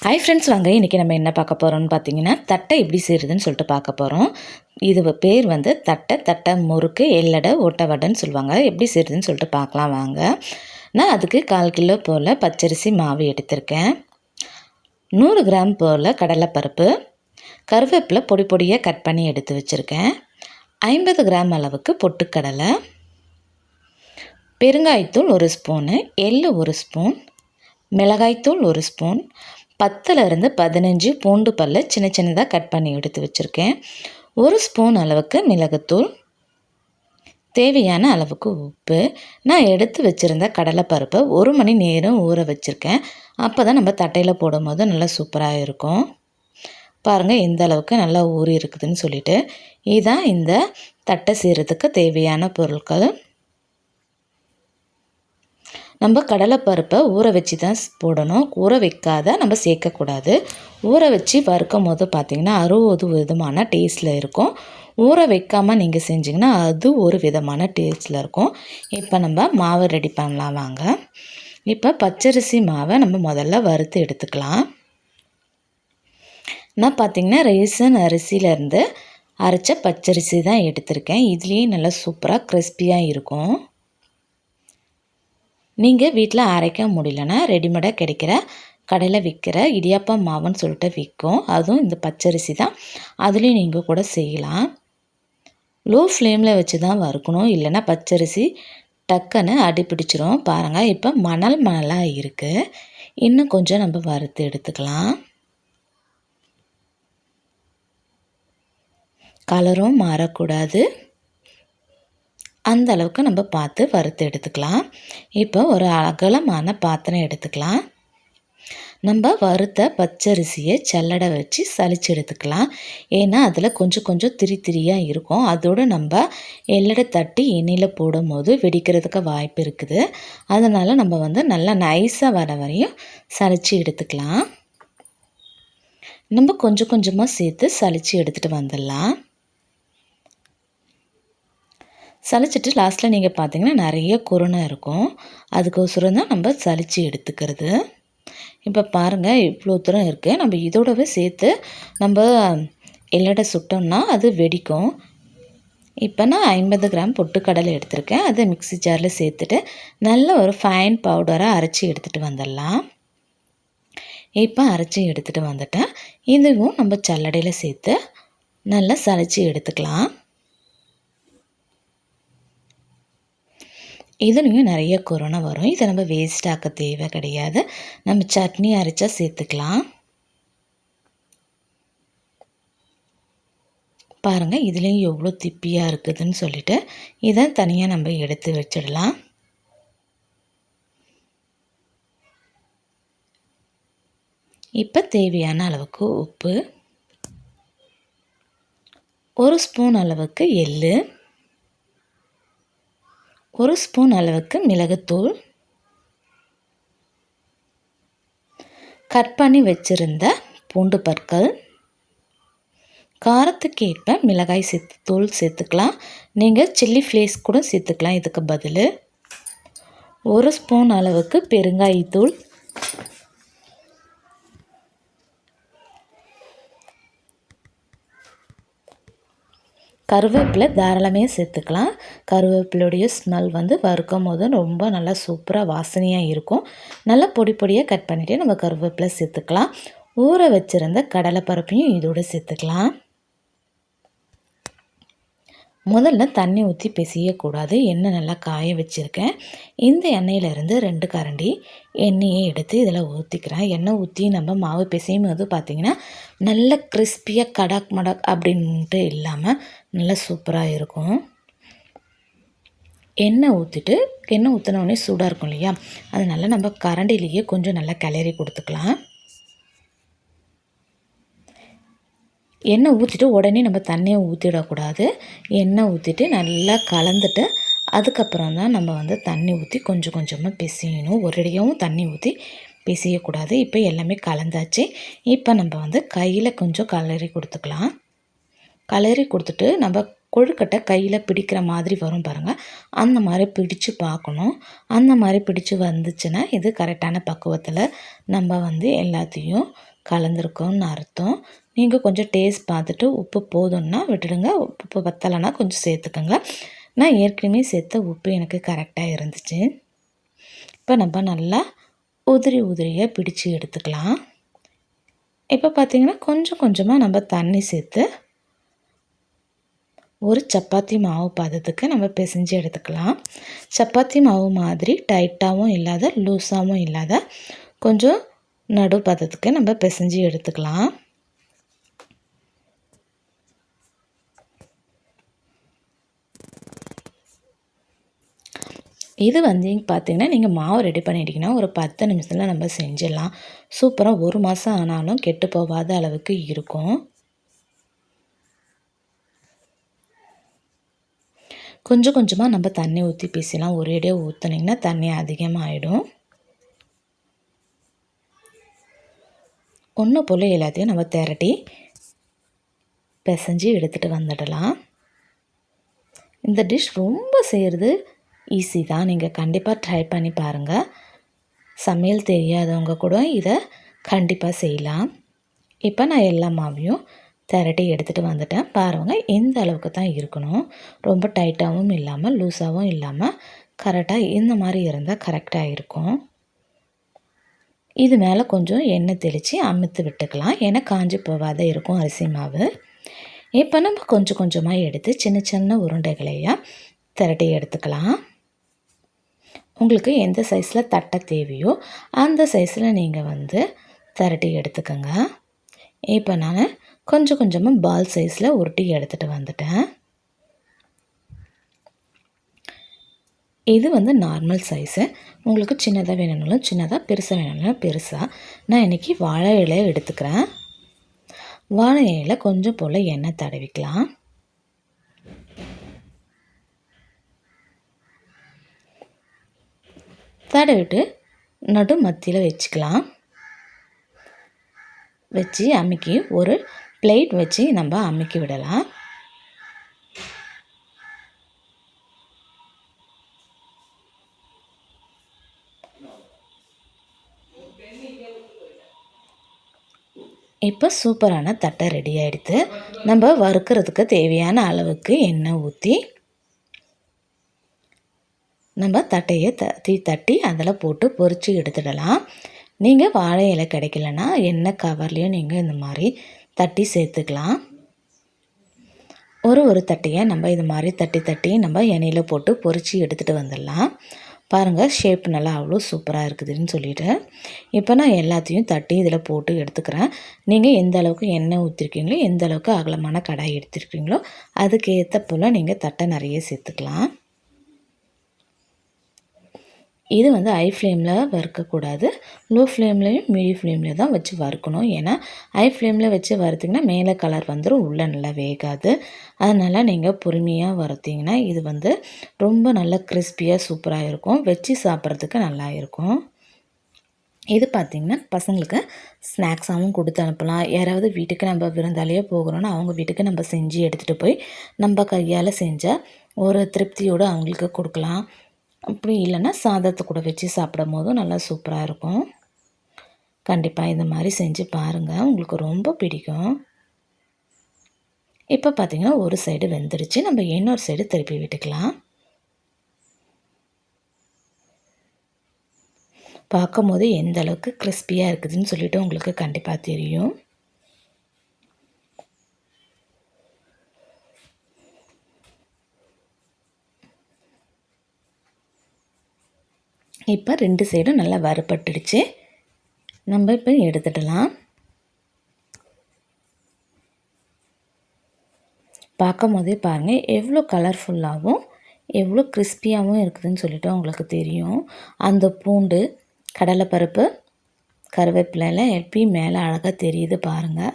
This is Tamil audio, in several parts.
ஹாய் ஃப்ரெண்ட்ஸ், வாங்க இன்றைக்கி நம்ம என்ன பார்க்க போகிறோம்னு பார்த்தீங்கன்னா, தட்டை எப்படி செய்கிறதுன்னு சொல்லிட்டு பார்க்க போகிறோம். இது பேர் வந்து தட்டை முறுக்கு எள்ளடை ஓட்டை வடைன்னு சொல்லுவாங்க. எப்படி செய்கிறதுன்னு சொல்லிட்டு பார்க்கலாம் வாங்க. நான் அதுக்கு 1/4 கிலோ போல் பச்சரிசி மாவு எடுத்திருக்கேன். 100 கிராம் போல் கடலைப்பருப்பு, கருவேப்பிலை பொடி பொடியாக கட் பண்ணி எடுத்து வச்சுருக்கேன். 50 கிராம் அளவுக்கு பொட்டுக்கடலை, பெருங்காயத்தூள் 1 ஸ்பூனு, எள்ளு 1 ஸ்பூன், மிளகாய்த்தூள் 1 ஸ்பூன், 10லேருந்து 15 பூண்டு பல் சின்ன சின்னதாக கட் பண்ணி எடுத்து வச்சுருக்கேன். 1 ஸ்பூன் அளவுக்கு மிளகுத்தூள், தேவையான அளவுக்கு உப்பு. நான் எடுத்து வச்சுருந்த கடலைப்பருப்பை 1 மணி நேரம் ஊற வச்சுருக்கேன். அப்போ தான் நம்ம தட்டையில் போடும்போது நல்லா சூப்பராக இருக்கும். பாருங்கள் எந்த அளவுக்கு நல்லா ஊறி இருக்குதுன்னு சொல்லிட்டு. இதுதான் இந்த தட்டை செய்கிறதுக்கு தேவையான பொருட்கள். நம்ம கடலைப்பருப்பை ஊற வச்சு தான் போடணும். ஊற வைக்காத நம்ம சேர்க்கக்கூடாது. ஊற வச்சு வறுக்கும் போது பார்த்திங்கன்னா 60 விதமான டேஸ்ட்டில் இருக்கும். ஊற வைக்காமல் நீங்கள் செஞ்சிங்கன்னா அது ஒரு விதமான டேஸ்ட்டில் இருக்கும். இப்போ நம்ம மாவை ரெடி பண்ணலாம் வாங்க. இப்போ பச்சரிசி மாவை நம்ம முதல்ல வறுத்து எடுத்துக்கலாம். நான் பார்த்திங்கன்னா ரேசன் அரிசியிலேருந்து அரைச்ச பச்சரிசி தான் எடுத்திருக்கேன். இதுலேயே நல்லா சூப்பராக கிறிஸ்பியாக இருக்கும். நீங்கள் வீட்டில் அரைக்க முடியலன்னா ரெடிமேடாக கிடைக்கிற கடையில் விற்கிற இடியாப்பம் மாவுன்னு சொல்லிட்டு விற்கும். அதுவும் இந்த பச்சரிசி தான். அதுலேயும் நீங்கள் கூட செய்யலாம். லோ ஃப்ளேமில் வச்சு தான் வறுக்கணும், இல்லைன்னா பச்சரிசி டக்குன்னு அடி பிடிச்சிரும். பாருங்கள் இப்போ மணலாக இருக்குது. இன்னும் கொஞ்சம் நம்ம வறுத்து எடுத்துக்கலாம். கலரும் மாறக்கூடாது, அந்த அளவுக்கு நம்ம பார்த்து வறுத்து எடுத்துக்கலாம். இப்போ ஒரு அகலமான பாத்திரம் எடுத்துக்கலாம். நம்ம வறுத்த பச்சரிசியை சல்லடை வச்சு சலிச்சு எடுத்துக்கலாம். ஏன்னா அதில் கொஞ்சம் கொஞ்சம் திரியாக இருக்கும். அதோடு நம்ம எள்ளடை தட்டி எண்ணெயில் போடும்போது வெடிக்கிறதுக்கு வாய்ப்பு இருக்குது. அதனால் நம்ம வந்து நல்லா நைஸாக வர வரையும் சலிச்சு எடுத்துக்கலாம். நம்ம கொஞ்சம் கொஞ்சமாக சேர்த்து சலிச்சு எடுத்துகிட்டு வந்துடலாம். சலிச்சிட்டு லாஸ்ட்டில் நீங்கள் பார்த்தீங்கன்னா நிறைய குருணை இருக்கும். அதுக்கோசரம் தான் நம்ம சலித்து எடுத்துக்கிறது. இப்போ பாருங்கள் இவ்வளோ தூரம் இருக்குது. நம்ம இதோடவே சேர்த்து நம்ம எள்ளடை சுட்டோம்னா அது வெடிக்கும். இப்போ நான் 50 கிராம் பொட்டுக்கடலை எடுத்திருக்கேன். அதை மிக்ஸி ஜாரில் சேர்த்துட்டு நல்ல ஒரு ஃபைன் பவுடராக அரைச்சி எடுத்துகிட்டு வந்துடலாம். இப்போ அரைச்சி எடுத்துகிட்டு வந்துட்டேன். இதுவும் நம்ம சல்லடையில் சேர்த்து நல்லா சலித்து எடுத்துக்கலாம். இதுலேயும் நிறைய குருணை வரும். இதை நம்ம வேஸ்ட் ஆக்க தேவை கிடையாது. நம்ம சட்னி அரைச்சா சேர்த்துக்கலாம். பாருங்கள் இதுலேயும் எவ்வளோ திப்பியாக இருக்குதுன்னு சொல்லிட்டு இதை தனியாக நம்ம எடுத்து வச்சிடலாம். இப்போ தேவையான அளவுக்கு உப்பு, 1 ஸ்பூன் அளவுக்கு எள்ளு, 1 ஸ்பூன் அளவுக்கு மிளகுத்தூள், கட் பண்ணி வச்சுருந்த பூண்டு பற்கள், காரத்துக்கு ஏற்ப மிளகாய் தூள் சேர்த்துக்கலாம். நீங்கள் சில்லி ஃப்ளேக்ஸ் கூட சேர்த்துக்கலாம். இதுக்கு பதில் 1 ஸ்பூன் அளவுக்கு பெருங்காயத்தூள், கருவேப்பிலை தாராளமாக சேர்த்துக்கலாம். கருவேப்பிலையுடைய ஸ்மெல் வந்து வறுக்கும் போது ரொம்ப நல்லா சூப்பராக வாசனையாக இருக்கும். நல்லா பொடி பொடியாக கட் பண்ணிவிட்டு நம்ம கருவேப்பிலை சேர்த்துக்கலாம். ஊற வச்சுருந்த கடலைப்பருப்பையும் இதோடு சேர்த்துக்கலாம். முதல்ல தண்ணி ஊற்றி பிசையக்கூடாது. எண்ணெய் நல்லா காய வச்சுருக்கேன். இந்த எண்ணெயிலேருந்து 2 கரண்டி எண்ணெயை எடுத்து இதில் ஊற்றிக்கிறேன். எண்ணெய் ஊற்றி நம்ம மாவு பிசையும் போது பார்த்திங்கன்னா நல்ல கிறிஸ்பியாக கடாக் மடாக் அப்படின்ட்டு இல்லாமல் நல்லா சூப்பராக இருக்கும். எண்ணெய் ஊற்றினோடனே சூடாக இருக்கும் இல்லையா, அதனால் நம்ம கரண்டிலேயே கொஞ்சம் நல்லா கிளறி கொடுத்துக்கலாம். எண்ணெய் ஊற்றிட்டு உடனே நம்ம தண்ணியை ஊற்றிடக்கூடாது. எண்ணெய் ஊற்றிட்டு நல்லா கலந்துட்டு அதுக்கப்புறம் தான் நம்ம வந்து தண்ணி ஊற்றி கொஞ்சம் கொஞ்சமாக பிசையணும். ஒரேடியாகவும் தண்ணி ஊற்றி பிசையக்கூடாது. இப்போ எல்லாமே கலந்தாச்சு. இப்போ நம்ம வந்து கையில் கொஞ்சம் கலரி கொடுத்துக்கலாம். கலரி கொடுத்துட்டு நம்ம கொழுக்கட்டை கையில் பிடிக்கிற மாதிரி வரும் பாருங்கள். அந்த மாதிரி பிடிச்சு பார்க்கணும். அந்த மாதிரி பிடிச்சு வந்துச்சுன்னா இது கரெக்டான பக்குவத்தில் நம்ம வந்து எல்லாத்தையும் கலந்துருக்கோம்னு அர்த்தம். நீங்கள் கொஞ்சம் டேஸ்ட் பார்த்துட்டு உப்பு போதும்னா விட்டுடுங்க. உப்பு பத்தலைன்னா கொஞ்சம் சேர்த்துக்கோங்க. நான் ஏற்கனவே சேர்த்த உப்பு எனக்கு கரெக்டாக இருந்துச்சு. இப்போ நம்ம நல்லா உதிரியாக பிடிச்சு எடுத்துக்கலாம். இப்போ பார்த்திங்கன்னா கொஞ்சம் கொஞ்சமாக நம்ம தண்ணி சேர்த்து ஒரு சப்பாத்தி மாவு பதத்துக்கு நம்ம பிசைஞ்சு எடுத்துக்கலாம். சப்பாத்தி மாவு மாதிரி டைட்டாகவும் இல்லாத லூஸாகவும் இல்லாத கொஞ்சம் நடு பதத்துக்கு நம்ம பிசைஞ்சு எடுத்துக்கலாம். இது வந்து பார்த்திங்கன்னா நீங்கள் மாவு ரெடி பண்ணிட்டீங்கன்னா ஒரு 10 நிமிஷத்தில் நம்ம செஞ்சிடலாம். சூப்பராக 1 மாதம் ஆனாலும் கெட்டு போகாத அளவுக்கு இருக்கும். கொஞ்சம் கொஞ்சமாக நம்ம தண்ணி ஊற்றி பிசையலாம். ஒரேடியாக ஊற்றுனீங்கன்னா தண்ணி அதிகமாகிடும். ஒன்று போல் எல்லாத்தையும் நம்ம திரட்டி பிசைஞ்சு எடுத்துகிட்டு வந்துடலாம். இந்த டிஷ் ரொம்ப செய்கிறது ஈஸி தான். நீங்கள் கண்டிப்பாக ட்ரை பண்ணி பாருங்கள். சமையல் தெரியாதவங்க கூட இதை கண்டிப்பாக செய்யலாம். இப்போ நான் எல்லா மாவையும் திரட்டி எடுத்துகிட்டு வந்துட்டேன். பாருங்கள் எந்த அளவுக்கு தான் இருக்கணும். ரொம்ப டைட்டாகவும் இல்லாமல் லூஸாகவும் இல்லாமல் கரெக்டாக இந்த மாதிரி இருந்தால் கரெக்டாக இருக்கும். இது மேலே கொஞ்சம் எண்ணெய் தெளித்து அமுத்து விட்டுக்கலாம். ஏன்னா காஞ்சி போகாத இருக்கும் அரிசி மாவு. இப்போ நம்ம கொஞ்சம் கொஞ்சமாக எடுத்து சின்ன சின்ன உருண்டைகளையாக திரட்டி எடுத்துக்கலாம். உங்களுக்கு எந்த சைஸில் தட்டை தேவையோ அந்த சைஸில் நீங்கள் வந்து திரட்டி எடுத்துக்கோங்க. இப்போ நான் கொஞ்சம் கொஞ்சமாக பால் சைஸில் உருட்டி எடுத்துகிட்டு வந்துட்டேன். இது வந்து நார்மல் சைஸு. உங்களுக்கு சின்னதாக வேணும்னாலும் சின்னதாக, பெருசாக வேணும்னாலும் பெருசாக. நான் இன்றைக்கி வாழை இலை எடுத்துக்கிறேன். வாழை இலையில் கொஞ்சம் போல் எண்ணெய் தடவிக்கலாம். தடவிட்டு நடு மத்தியில் வச்சுக்கலாம். வச்சு அமுக்கி ஒரு பிளேட் வச்சு நம்ம அமுக்கி விடலாம். இப்போ சூப்பரான தட்டை ரெடி ஆகிடுது. நம்ம வறுக்கிறதுக்கு தேவையான அளவுக்கு எண்ணெய் ஊற்றி நம்ம தட்டையை தட்டி அதில் போட்டு பொரித்து எடுத்துடலாம். நீங்கள் வாழை இலை கிடைக்கலன்னா எண்ணெய் கவர்லேயும் நீங்கள் இந்த மாதிரி தட்டி சேர்த்துக்கலாம். ஒரு தட்டையை நம்ம இது மாதிரி தட்டி நம்ம எண்ணெயில் போட்டு பொரித்து எடுத்துகிட்டு வந்துடலாம். பாருங்கள் ஷேப் நல்லா அவ்வளோ சூப்பராக இருக்குதுன்னு சொல்லிவிட்டு இப்போ நான் எல்லாத்தையும் தட்டி இதில் போட்டு எடுத்துக்கிறேன். நீங்கள் எந்த அளவுக்கு எண்ணெய் ஊற்றிருக்கீங்களோ, எந்த அளவுக்கு அகலமான கடாய் எடுத்துருக்கீங்களோ அதுக்கேற்ற போல் நீங்கள் தட்டை நிறைய சேர்த்துக்கலாம். இது வந்து ஹை ஃப்ளேமில் வறுக்கக்கூடாது. லோ ஃப்ளேம்லேயும் மீடியம் ஃப்ளேம்லேயும் தான் வச்சு வறுக்கணும். ஏன்னா ஹை ஃப்ளேமில் வச்சு வறுத்திங்கன்னா மேலே கலர் வந்துடும், உள்ளே நல்லா வேகாது. அதனால் நீங்கள் பொறுமையாக வறுத்திங்கன்னா இது வந்து ரொம்ப நல்லா கிறிஸ்பியாக சூப்பராக இருக்கும். வச்சு சாப்பிட்றதுக்கு நல்லா இருக்கும். இது பார்த்திங்கன்னா பசங்களுக்கு ஸ்நாக்ஸாகவும் கொடுத்து அனுப்பலாம். யாராவது வீட்டுக்கு நம்ம விருந்தாலேயே போகிறோன்னா அவங்க வீட்டுக்கு நம்ம செஞ்சு எடுத்துகிட்டு போய் நம்ம கையால் செஞ்சால் ஒரு திருப்தியோடு அவங்களுக்கு கொடுக்கலாம். அப்படி இல்லைன்னா சாதத்தை கூட வச்சு சாப்பிடும் போதும் நல்லா சூப்பராக இருக்கும். கண்டிப்பாக இந்த மாதிரி செஞ்சு பாருங்கள், உங்களுக்கு ரொம்ப பிடிக்கும். இப்போ பார்த்திங்கன்னா ஒரு சைடு வெந்துடுச்சு. நம்ம இன்னொரு சைடு திருப்பி விட்டுக்கலாம். பார்க்கும் போது எந்த அளவுக்கு கிறிஸ்பியாக இருக்குதுன்னு சொல்லிட்டு உங்களுக்கு கண்டிப்பாக தெரியும். இப்போ 2 சைடும் நல்லா வறுபட்டுடுச்சு. நம்ம இப்போ எடுத்துடலாம். பார்க்கும் போதே பாருங்கள் எவ்வளோ கலர்ஃபுல்லாகவும் எவ்வளோ கிறிஸ்பியாகவும் இருக்குதுன்னு சொல்லிட்டு உங்களுக்கு தெரியும். அந்த பூண்டு, கடலைப்பருப்பு, கருவேப்பிலைலாம் எப்பயும் மேலே அழகாக தெரியுது பாருங்கள்.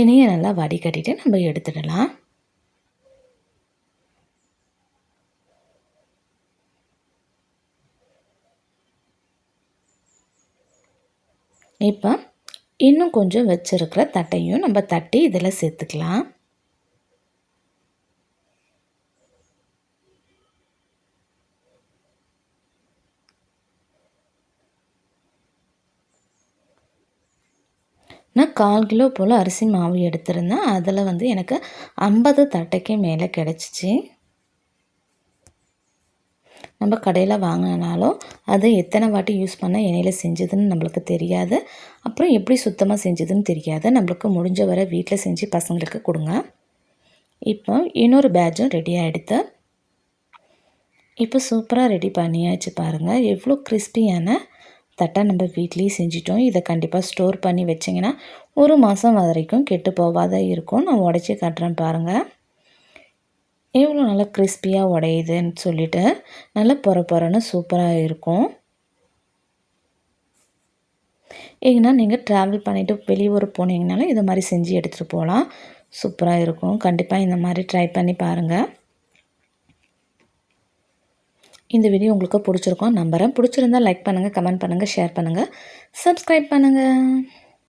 எண்ணெயை நல்லா வடிகட்டிட்டு நம்ம எடுத்துடலாம். இப்போ இன்னும் கொஞ்சம் வச்சுருக்கிற தட்டையும் நம்ம தட்டி இதில் சேர்த்துக்கலாம். நான் 1/4 கிலோ போல் அரிசி மாவு எடுத்திருந்தேன். அதில் வந்து எனக்கு 50 தட்டைக்கு மேலே கிடச்சிச்சு. நம்ம கடையில் வாங்கினாலும் அது எத்தனை வாட்டி யூஸ் பண்ணால் எண்ணெயில் செஞ்சதுன்னு நம்மளுக்கு தெரியாது. அப்புறம் எப்படி சுத்தமாக செஞ்சதுன்னு தெரியாது. நம்மளுக்கு முடிஞ்ச வரை வீட்டில் செஞ்சு பசங்களுக்கு கொடுங்க. இப்போ இன்னொரு பேட்சும் ரெடி ஆகிடுது. இப்போ சூப்பராக ரெடி பண்ணியாச்சு பாருங்கள். எவ்வளோ கிறிஸ்பியான தட்டை நம்ம வீட்லேயே செஞ்சிட்டோம். இதை கண்டிப்பாக ஸ்டோர் பண்ணி வச்சிங்கன்னா 1 மாதம் வரைக்கும் கெட்டு போகாத இருக்கும். நான் உடச்சி காட்டுறேன் பாருங்கள். எவ்வளோ நல்லா கிறிஸ்பியாக உடையுதுன்னு சொல்லிட்டு நல்லா பொறன்னு சூப்பராக இருக்கும். ஏன்னா நீங்கள் ட்ராவல் பண்ணிவிட்டு வெளியூர் போனீங்கனாலும் இது மாதிரி செஞ்சு எடுத்துகிட்டு போகலாம். சூப்பராக இருக்கும். கண்டிப்பாக இந்த மாதிரி ட்ரை பண்ணி பாருங்கள். இந்த வீடியோ உங்களுக்கு பிடிச்சிருக்கும் நம்புகிறேன். பிடிச்சிருந்தால் லைக் பண்ணுங்கள், கமெண்ட் பண்ணுங்கள், ஷேர் பண்ணுங்கள், சப்ஸ்கிரைப் பண்ணுங்கள்.